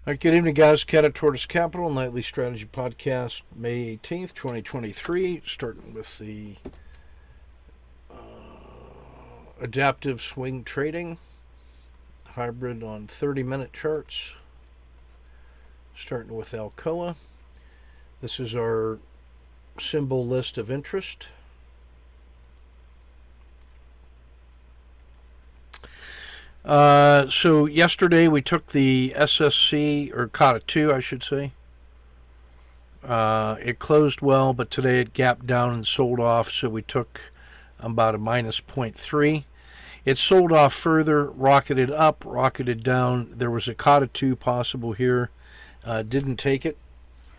All right, good evening, guys. Cat at Tortoise Capital, Nightly Strategy Podcast, May 18th, 2023. Starting with the adaptive swing trading, hybrid on 30-minute charts. Starting with Alcoa. This is our symbol list of interest. So yesterday we took the SSC, or COTA 2, I should say. It closed well, but today it gapped down and sold off, so we took about a minus 0.3. It sold off further, rocketed up, rocketed down. There was a COTA 2 possible here. Didn't take it.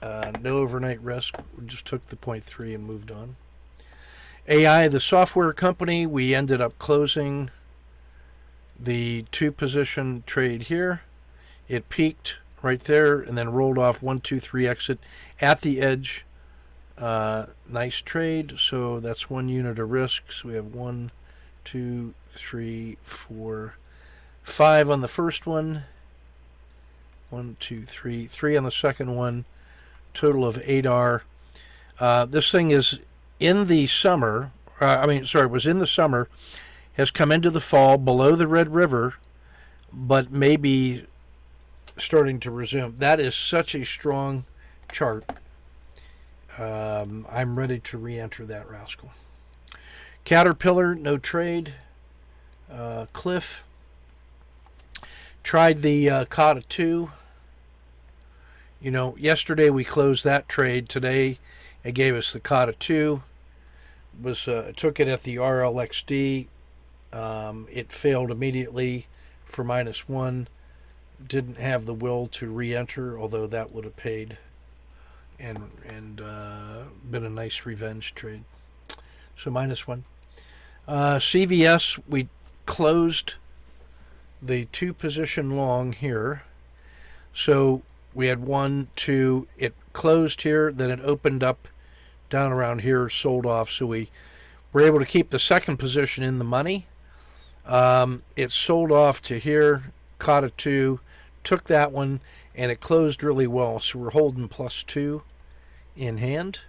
No overnight risk. We just took the 0.3 and moved on. AI, the software company, we ended up closing the 2-position trade here. It peaked right there and then rolled off 1, 2, 3 exit at the edge. Nice trade. So that's 1 unit of risk. So we have 1, 2, 3, 4, 5 on the first one. 1, 2, 3, 3 on the second one. Total of 8R. This thing is in the summer. Was in the summer. Has come into the fall below the Red River, but maybe starting to resume. That is such a strong chart. I'm ready to re-enter that rascal. Caterpillar, no trade. Cliff. Tried the COTA 2. Yesterday we closed that trade. Today it gave us the COTA 2. Took it at the RLXD. It failed immediately for -1. Didn't have the will to re-enter, although that would have paid and been a nice revenge trade. So -1. CVS, we closed the 2-position long here. So we had 1, 2. It closed here, then it opened up down around here, sold off. So we were able to keep the second position in the money. It sold off to here, COTA 2, took that one, and it closed really well. So we're holding +2 in hand.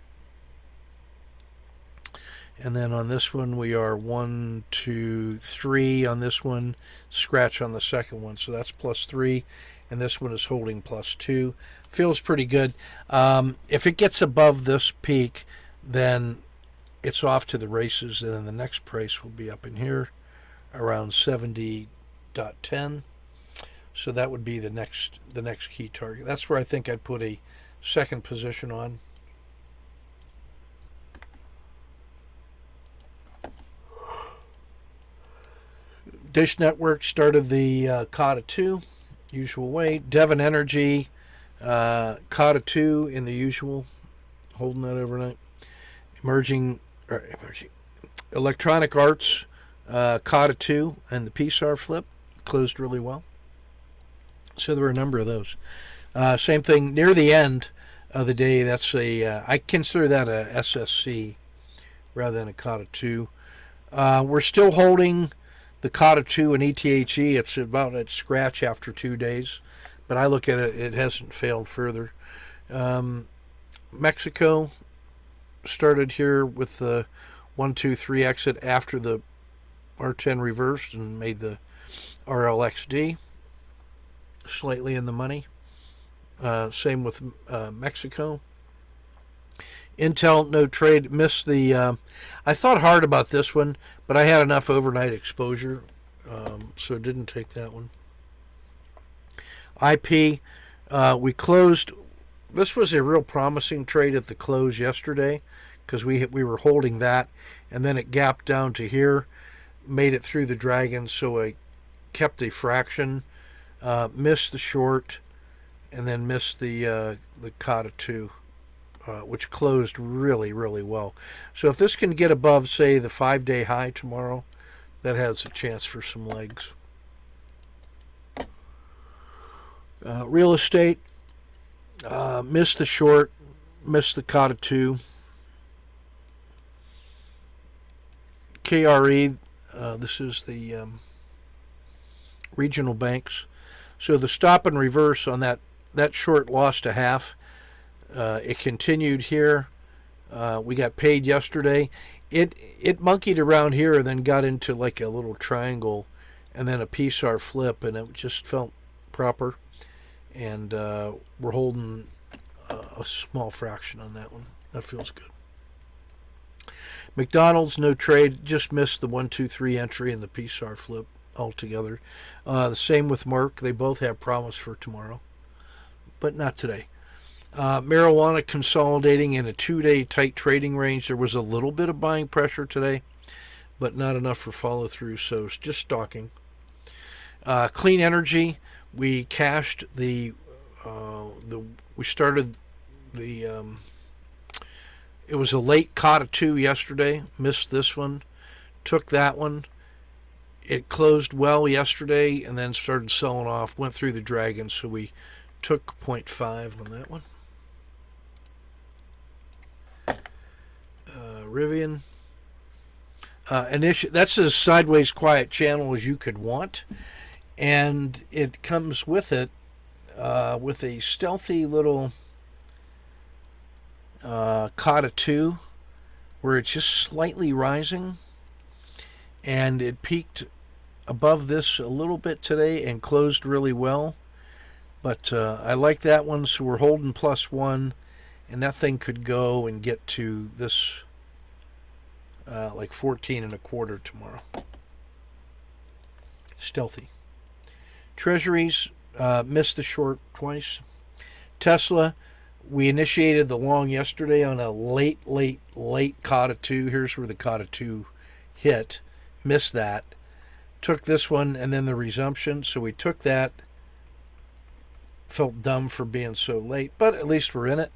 And then on this one, we are 1, 2, 3 on this one, scratch on the second one. So that's +3, and this one is holding +2. Feels pretty good. If it gets above this peak, then it's off to the races, and then the next price will be up in here around 70.10. So that would be the next key target. That's where I think I'd put a second position on. Dish Network started the COTA 2, usual way. Devon Energy, COTA 2 in the usual, holding that overnight. Emerging Electronic Arts, COTA 2 and the PSAR flip closed really well. So there were a number of those. Same thing near the end of the day. That's I consider that a SSC rather than a COTA 2. We're still holding the COTA 2 and ETHE. It's about at scratch after 2 days, but I look at it, it hasn't failed further. Mexico started here with the 1, 2, 3 exit after the R10 reversed and made the RLXD slightly in the money. Same with Mexico. Intel, no trade. Missed the... I thought hard about this one, but I had enough overnight exposure, so didn't take that one. IP, we closed... This was a real promising trade at the close yesterday because we were holding that, and then it gapped down to here, made it through the dragon, so I kept a fraction, missed the short, and then missed the COTA 2, which closed really, really well. So if this can get above, say, the 5-day high tomorrow, that has a chance for some legs. Real estate, missed the short, missed the COTA 2. KRE, this is the regional banks. So the stop and reverse on that that short lost a half. It continued here. We got paid yesterday. It monkeyed around here and then got into like a little triangle and then a PSAR flip, and it just felt proper. And we're holding a small fraction on that one. That feels good. McDonald's, no trade, just missed the 1-2-3 entry and the PSAR flip altogether. The same with Merck. They both have promise for tomorrow, but not today. Marijuana consolidating in a 2-day tight trading range. There was a little bit of buying pressure today, but not enough for follow through, so it's just stalking. Clean energy, we cashed we started the it was a late Kata 2 yesterday, missed this one, took that one. It closed well yesterday and then started selling off, went through the dragon, so we took 0.5 on that one. Rivian. That's as sideways quiet channel as you could want. And it comes with it with a stealthy little Kata 2 where it's just slightly rising. And it peaked above this a little bit today and closed really well. But I like that one, so we're holding +1. And that thing could go and get to this like 14.25 tomorrow. Stealthy. Treasuries missed the short twice. Tesla, we initiated the long yesterday on a late Kata 2. Here's where the Kata 2 hit. Missed that. Took this one and then the resumption. So we took that. Felt dumb for being so late, but at least we're in it.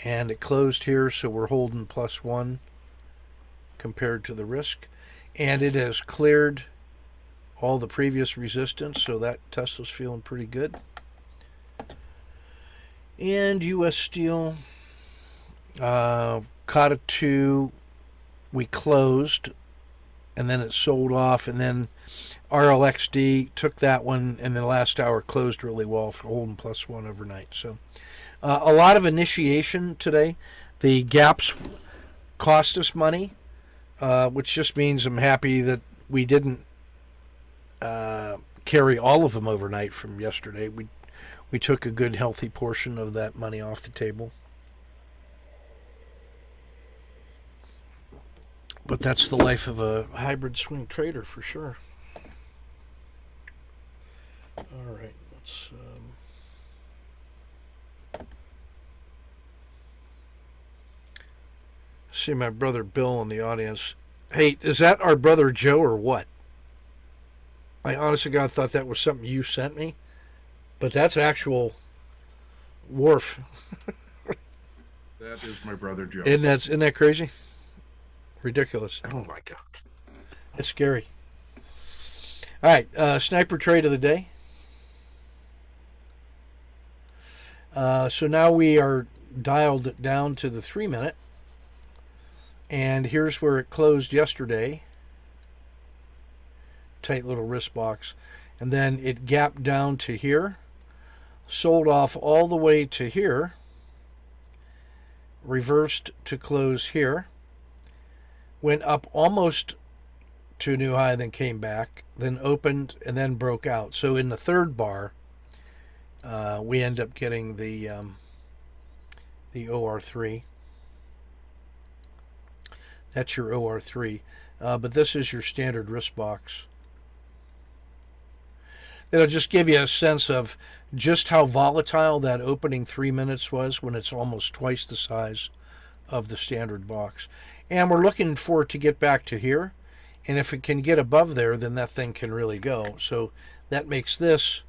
And it closed here, so we're holding +1 compared to the risk. And it has cleared all the previous resistance, so that Tesla's feeling pretty good. And U.S. Steel, Kata 2, we closed, and then it sold off, and then RLXD took that one, and the last hour closed really well for holding +1 overnight. So a lot of initiation today. The gaps cost us money, which just means I'm happy that we didn't carry all of them overnight from yesterday. We took a good healthy portion of that money off the table. But that's the life of a hybrid swing trader for sure. All right, let's see my brother Bill in the audience. Hey, is that our brother Joe or what? I honestly God thought that was something you sent me, but that's actual Wharf. That is my brother Joe. Isn't that crazy? Ridiculous. Oh my God. It's scary. All right, sniper trade of the day. So now we are dialed down to the 3-minute. And here's where it closed yesterday. Tight little wrist box. And then it gapped down to here. Sold off all the way to here. Reversed to close here. Went up almost to a new high, then came back. Then opened and then broke out. So in the third bar, we end up getting the OR3. That's your OR3. But this is your standard wrist box. It'll just give you a sense of just how volatile that opening 3 minutes was when it's almost twice the size of the standard box. And we're looking for it to get back to here. And if it can get above there, then that thing can really go. So that makes this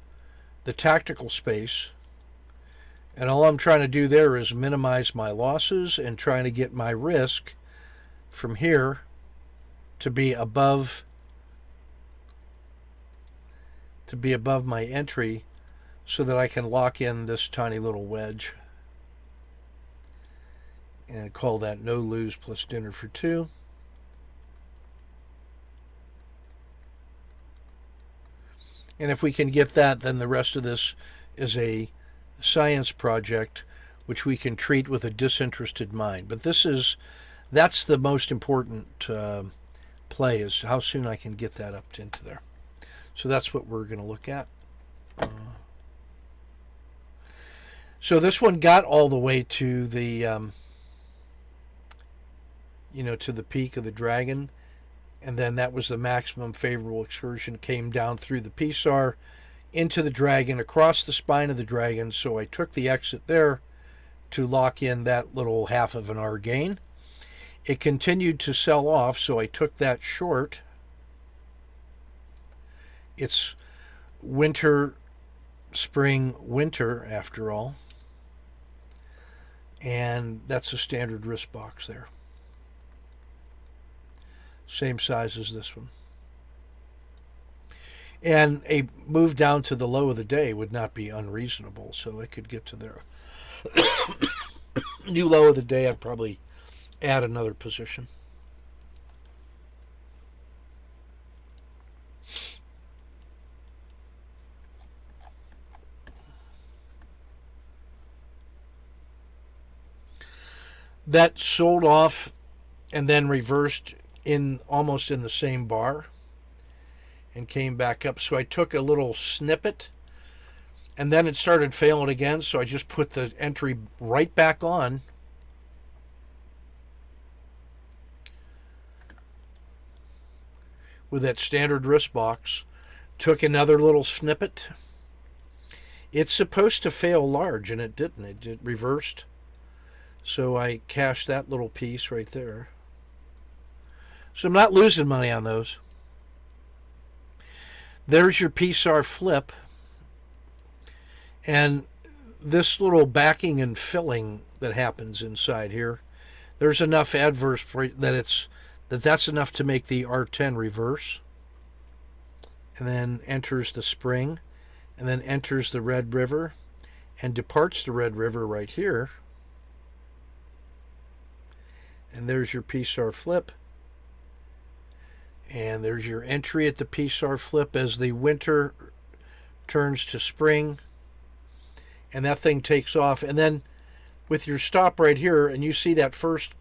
the tactical space. And all I'm trying to do there is minimize my losses and trying to get my risk from here to be above my entry so that I can lock in this tiny little wedge and call that no lose plus dinner for two. And if we can get that, then the rest of this is a science project which we can treat with a disinterested mind. But that's the most important play, is how soon I can get that up into there. So that's what we're going to look at. So this one got all the way to the, to the peak of the dragon, and then that was the maximum favorable excursion. Came down through the PSAR into the dragon, across the spine of the dragon. So I took the exit there to lock in that little half of an R gain. It continued to sell off, so I took that short. It's winter, spring, winter, after all. And that's a standard risk box there. Same size as this one. And a move down to the low of the day would not be unreasonable, so it could get to there. New low of the day, I'd probably add another position. That sold off and then reversed in almost in the same bar and came back up. So I took a little snippet, and then it started failing again, so I just put the entry right back on. With that standard risk box, took another little snippet. It's supposed to fail large, and it didn't. It reversed. So I cashed that little piece right there. So I'm not losing money on those. There's your PSAR flip. And this little backing and filling that happens inside here, there's enough adverse that's enough to make the R10 reverse. And then enters the spring, and then enters the Red River, and departs the Red River right here. And there's your PSAR flip. And there's your entry at the PSAR flip as the winter turns to spring. And that thing takes off. And then with your stop right here, and you see that first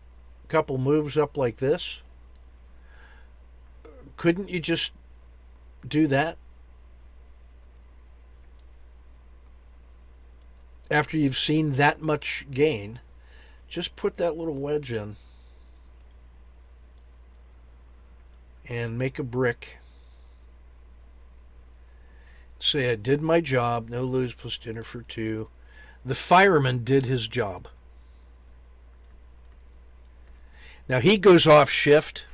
couple moves up like this, couldn't you just do that? After you've seen that much gain, just put that little wedge in. And make a brick. Say, I did my job. No lose plus dinner for two. The fireman did his job. Now he goes off shift.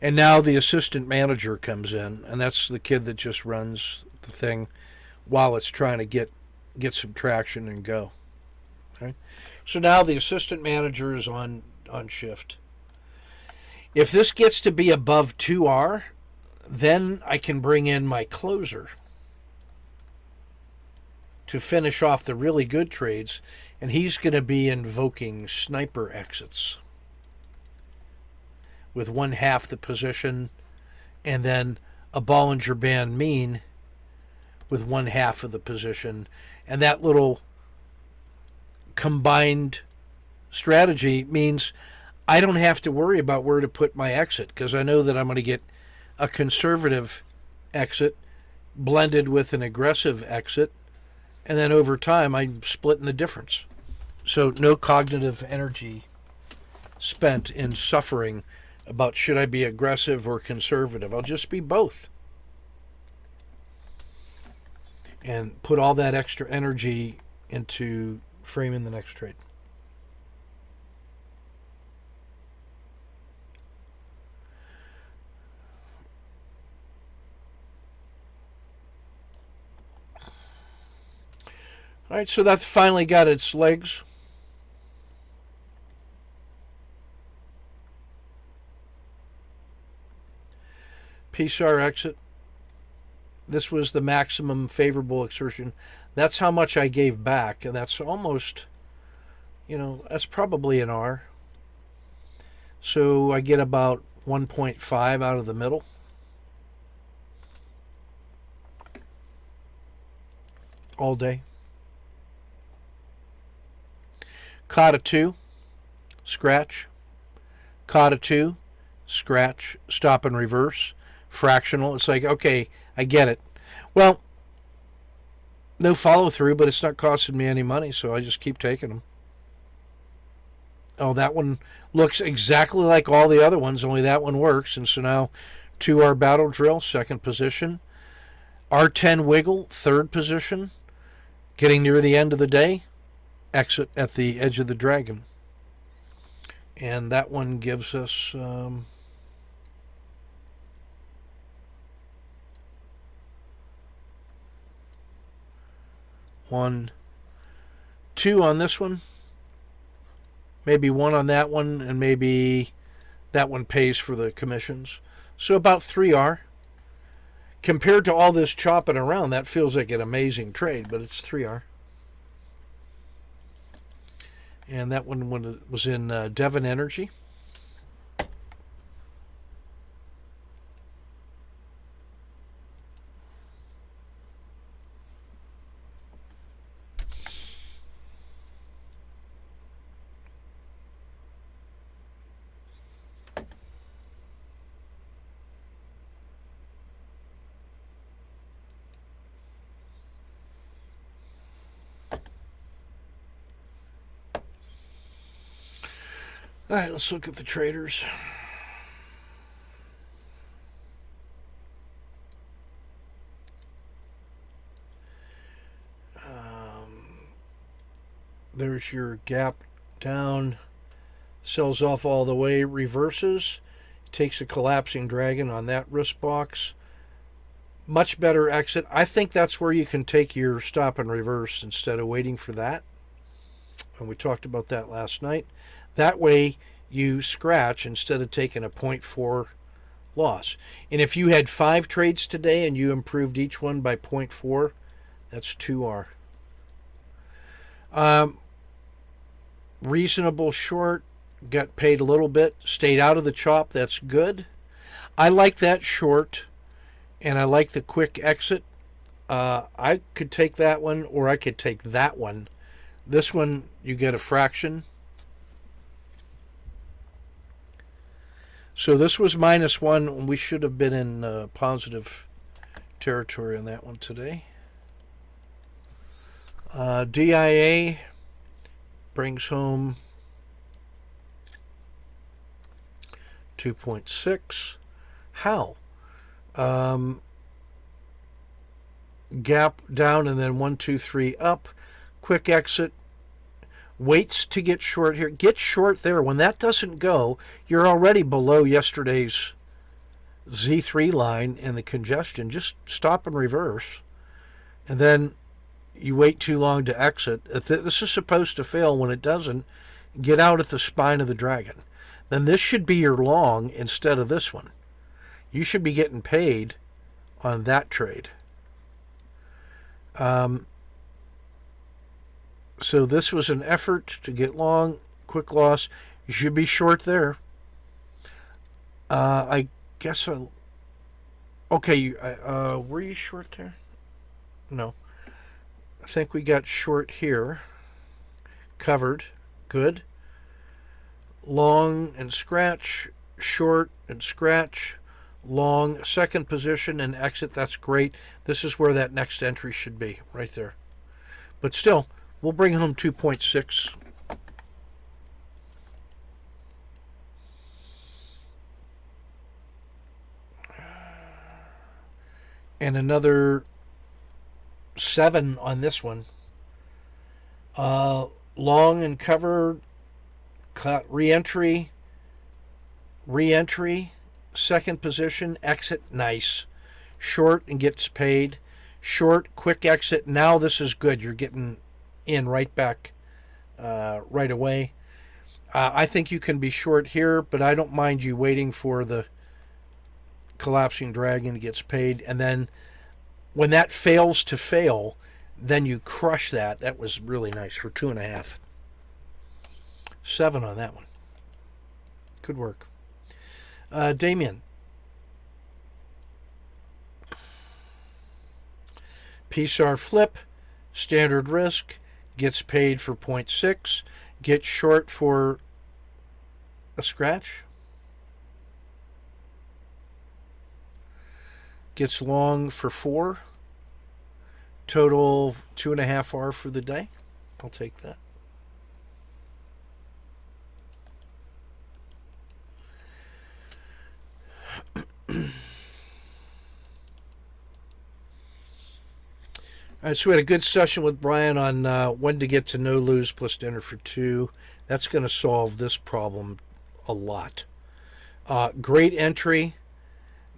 And now the assistant manager comes in. And that's the kid that just runs the thing while it's trying to get some traction and go. Okay? So now the assistant manager is on shift. If this gets to be above 2R, then I can bring in my closer to finish off the really good trades, and he's going to be invoking sniper exits with 1/2 the position, and then a Bollinger Band mean with 1/2 of the position, and that little combined strategy means I don't have to worry about where to put my exit, because I know that I'm going to get a conservative exit blended with an aggressive exit, and then over time I'm splitting the difference. So no cognitive energy spent in suffering about should I be aggressive or conservative. I'll just be both. And put all that extra energy into framing the next trade. All right, so that finally got its legs. PSAR exit. This was the maximum favorable exertion. That's how much I gave back, and that's almost, that's probably an R. So I get about 1.5 out of the middle. All day. Caught a 2, scratch. Caught a 2, scratch. Stop and reverse. Fractional. It's like, okay, I get it. Well, no follow through, but it's not costing me any money, so I just keep taking them. Oh, that one looks exactly like all the other ones, only that one works. And so now 2R battle drill, second position. R10 wiggle, third position. Getting near the end of the day, exit at the edge of the dragon. And that one gives us 1, 2 on this one. Maybe 1 on that one, and maybe that one pays for the commissions. So about 3R. Compared to all this chopping around, that feels like an amazing trade, but it's 3R. And that one was in Devon Energy. All right, let's look at the traders. There's your gap down, sells off all the way, reverses, takes a collapsing dragon on that wrist box. Much better exit. I think that's where you can take your stop and reverse instead of waiting for that. And we talked about that last night. That way you scratch instead of taking a 0.4 loss. And if you had 5 trades today and you improved each one by 0.4, that's 2R. Reasonable short, got paid a little bit, stayed out of the chop, that's good. I like that short, and I like the quick exit. I could take that one, or I could take that one. This one, you get a fraction. So this was -1, and we should have been in positive territory on that one today. DIA brings home 2.6. How? Gap down and then 1, 2, 3 up. Quick exit. Waits to get short here. Get short there. When that doesn't go, you're already below yesterday's Z3 line and the congestion. Just stop and reverse. And then you wait too long to exit. This is supposed to fail. When it doesn't, get out at the spine of the dragon. Then this should be your long instead of this one. You should be getting paid on that trade. So this was an effort to get long, quick loss. You should be short there. I guess okay, were you short there? No. I think we got short here. Covered. Good. Long and scratch. Short and scratch. Long, second position and exit. That's great. This is where that next entry should be, right there. But still, we'll bring home 2.6. And another 7 on this one. Long and covered, cut, re-entry, second position, exit, nice. Short and gets paid. Short, quick exit. Now this is good. You're getting in right back right away. I think you can be short here, but I don't mind you waiting for the collapsing dragon gets paid, and then when that fails to fail, then you crush that. That was really nice for 2.5. 7 on that one. Good work. Damien. PSAR flip, standard risk, gets paid for 0.6, Get short for a scratch. Gets long for 4. Total 2.5R for the day. I'll take that. All right, so we had a good session with Brian on when to get to no lose plus dinner for 2. That's going to solve this problem a lot. Great entry.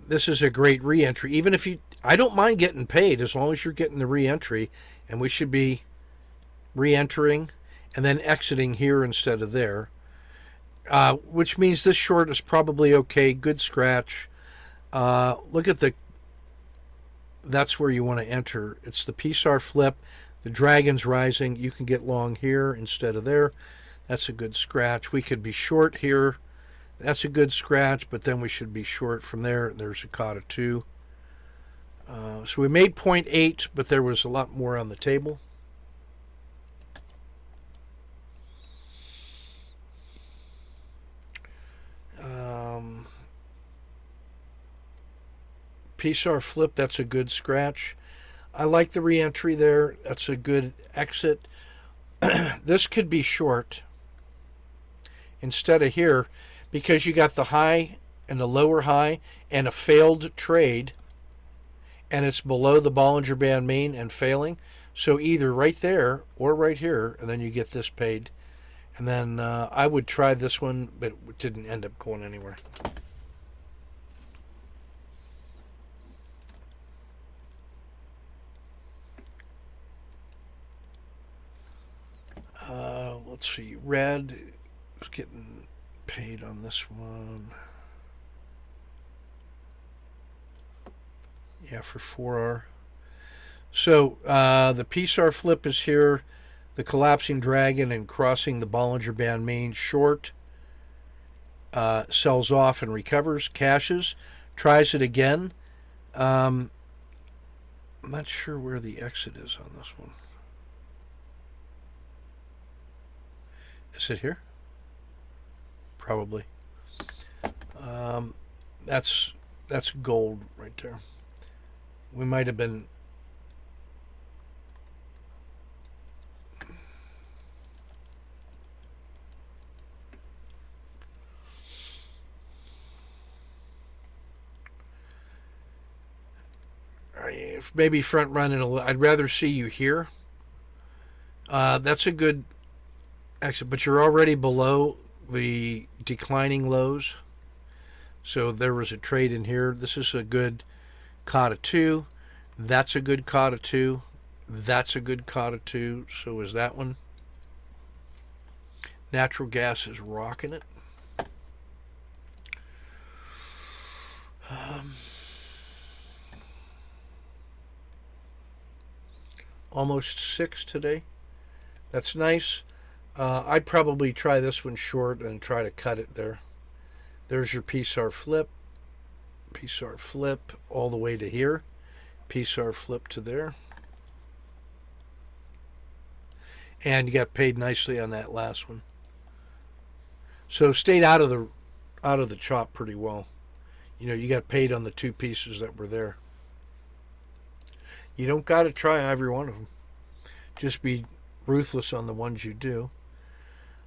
This is a great re-entry. Even if you, I don't mind getting paid as long as you're getting the re-entry, and we should be re-entering and then exiting here instead of there, which means this short is probably okay. Good scratch. Look at the, that's where you want to enter. It's the PSAR flip. The dragon's rising. You can get long here instead of there. That's a good scratch. We could be short here. That's a good scratch, but then we should be short from there. There's a COTA 2. So we made 0.8, but there was a lot more on the table. PSAR flip, that's a good scratch. I like the re-entry there. That's a good exit. This could be short instead of here because you got the high and the lower high and a failed trade, and it's below the Bollinger Band mean and failing. So either right there or right here, and then you get this paid. And then I would try this one, but it didn't end up going anywhere. Let's see, red is getting paid on this one. Yeah, for 4R. So the PSAR flip is here. The collapsing dragon and crossing the Bollinger Band mean short. Sells off and recovers, cashes, tries it again. I'm not sure where the exit is on this one. Is it here? Probably. That's gold right there. We might have been. Maybe front running a little. I'd rather see you here. That's a good exit, but you're already below the declining lows. So there was a trade in here. This is a good COTA 2. That's a good COTA 2. That's a good COTA 2. So is that one. Natural gas is rocking it. Almost 6 today. That's nice. I'd probably try this one short and try to cut it there. There's your PSAR flip. PSAR flip all the way to here. PSAR flip to there. And you got paid nicely on that last one. So stayed out of the chop pretty well. You know, you got paid on the 2 pieces that were there. You don't got to try every one of them. Just be ruthless on the ones you do.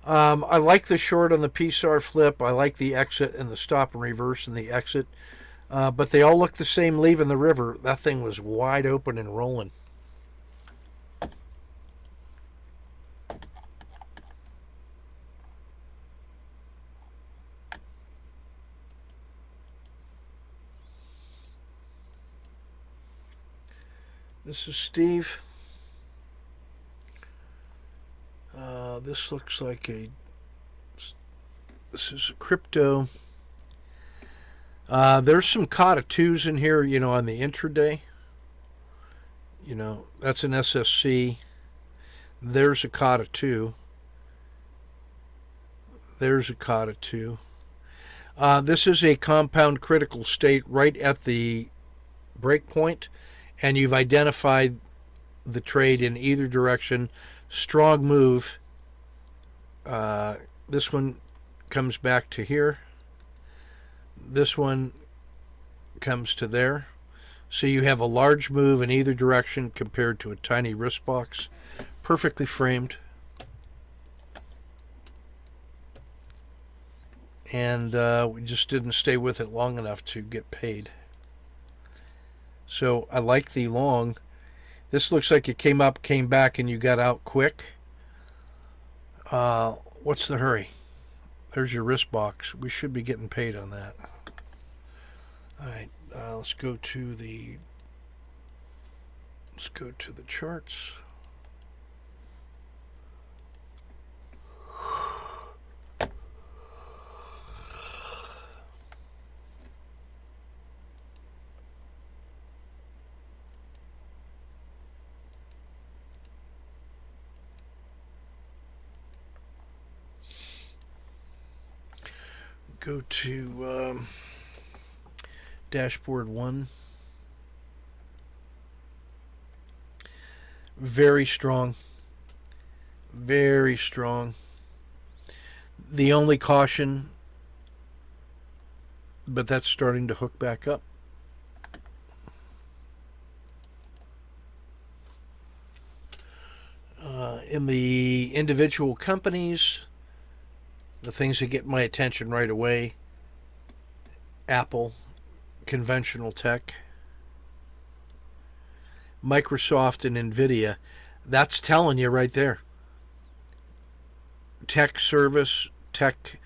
I like the short on the PSAR flip. I like the exit and the stop and reverse and the exit. But they all look the same leaving the river. That thing was wide open and rolling. This is Steve. This looks like this is a crypto. There's some COTA 2s in here, you know, on the intraday. You know, that's an SSC. There's a COTA 2. There's a COTA 2. This is a compound critical state right at the break point, and you've identified the trade in either direction. Strong move This one comes back to here. This one comes to there. So you have a large move in either direction compared to a tiny wrist box. Perfectly framed. And we just didn't stay with it long enough to get paid. So I like the long. This looks like it came up, came back, and you got out quick. What's the hurry? There's your wrist box. We should be getting paid on that. All right, let's go to the charts. Go to dashboard 1. Very strong. Very strong. The only caution, but that's starting to hook back up. In the individual companies, the things that get my attention right away: Apple, conventional tech, Microsoft, and Nvidia. That's telling you right there. Tech service, tech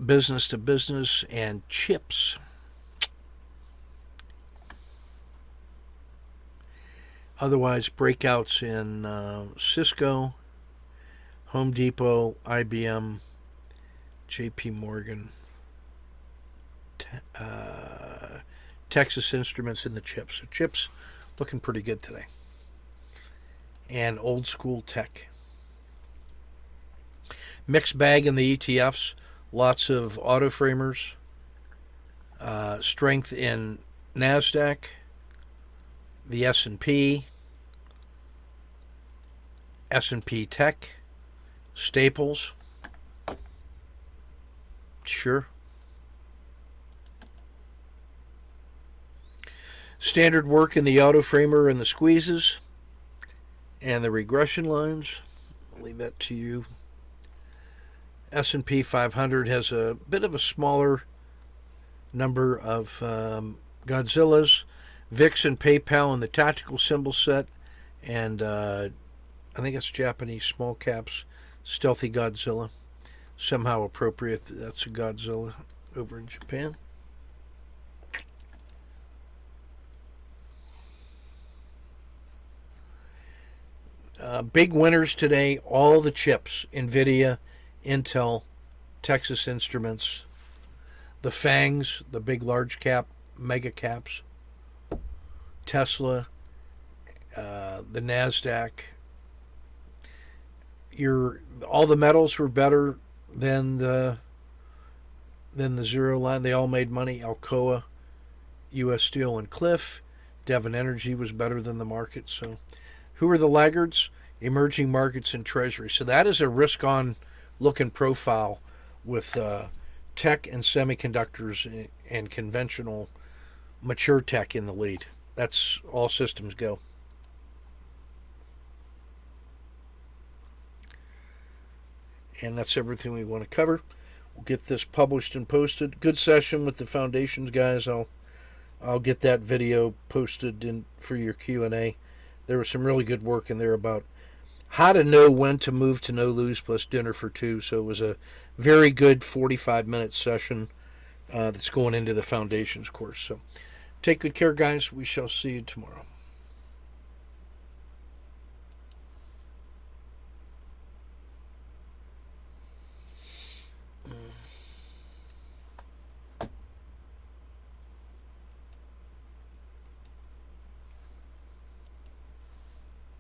business to business, and chips. Otherwise, breakouts in Cisco, Home Depot, IBM, JP Morgan, Texas Instruments in the chips. So chips looking pretty good today. And old school tech. Mixed bag in the ETFs. Lots of auto framers. Strength in NASDAQ, the S&P Tech, Staples. Sure. Standard work in the auto framer and the squeezes and the regression lines. I'll leave that to you. S&P 500 has a bit of a smaller number of Godzillas. VIX and PayPal in the tactical symbol set, and I think it's Japanese small caps. Stealthy Godzilla. Somehow appropriate. That's a Godzilla over in Japan. Big winners today, all the chips. Nvidia, Intel, Texas Instruments, the FANGs, the big large cap, mega caps, Tesla, the NASDAQ. All the metals were better than the zero line. They all made money. Alcoa, U.S. Steel, and Cliff. Devon Energy was better than the market. So who are the laggards? Emerging markets and treasury. So that is a risk-on looking profile with tech and semiconductors and conventional mature tech in the lead. That's all systems go. And that's everything we want to cover. We'll get this published and posted. Good session with the foundations guys. I'll get that video posted in for your Q&A. There was some really good work in there about how to know when to move to no lose plus dinner for two. So it was a very good 45-minute session that's going into the foundations course. So take good care, guys. We shall see you tomorrow.